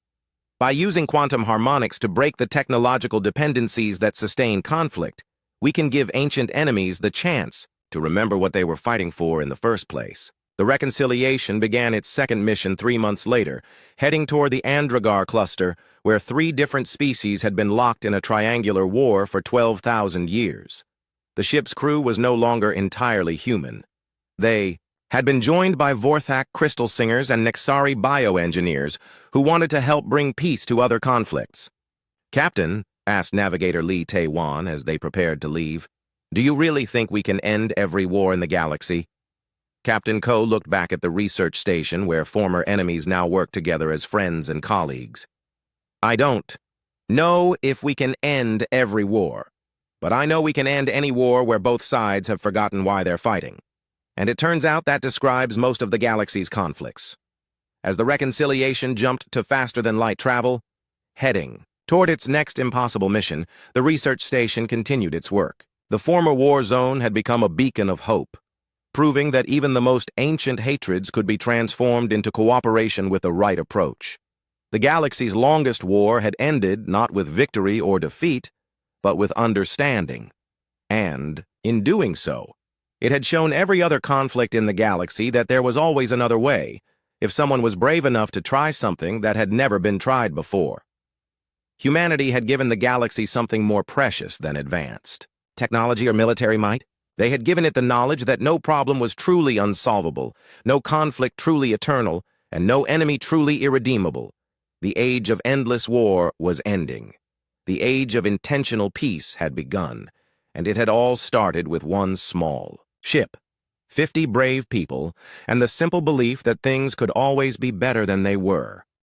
By using quantum harmonics to break the technological dependencies that sustain conflict, we can give ancient enemies the chance to remember what they were fighting for in the first place. The reconciliation began its second mission 3 months later, heading toward the Andragar cluster, where 3 different species had been locked in a triangular war for 12,000 years. The ship's crew was no longer entirely human. They had been joined by Vorthak crystal singers and Nexari bioengineers who wanted to help bring peace to other conflicts. "Captain," asked Navigator Lee Tae-wan as they prepared to leave, "do you really think we can end every war in the galaxy?" Captain Ko looked back at the research station where former enemies now worked together as friends and colleagues. "I don't know if we can end every war, but I know we can end any war where both sides have forgotten why they're fighting. And it turns out that describes most of the galaxy's conflicts." As the reconciliation jumped to faster-than-light travel, heading toward its next impossible mission, the research station continued its work. The former war zone had become a beacon of hope, proving that even the most ancient hatreds could be transformed into cooperation with the right approach. The galaxy's longest war had ended not with victory or defeat, but with understanding. And, in doing so, it had shown every other conflict in the galaxy that there was always another way, if someone was brave enough to try something that had never been tried before. Humanity had given the galaxy something more precious than advanced. Technology or military might? They had given it the knowledge that no problem was truly unsolvable, no conflict truly eternal, and no enemy truly irredeemable. The age of endless war was ending. The age of intentional peace had begun, and it had all started with one small ship, 50 brave people, and the simple belief that things could always be better than they were.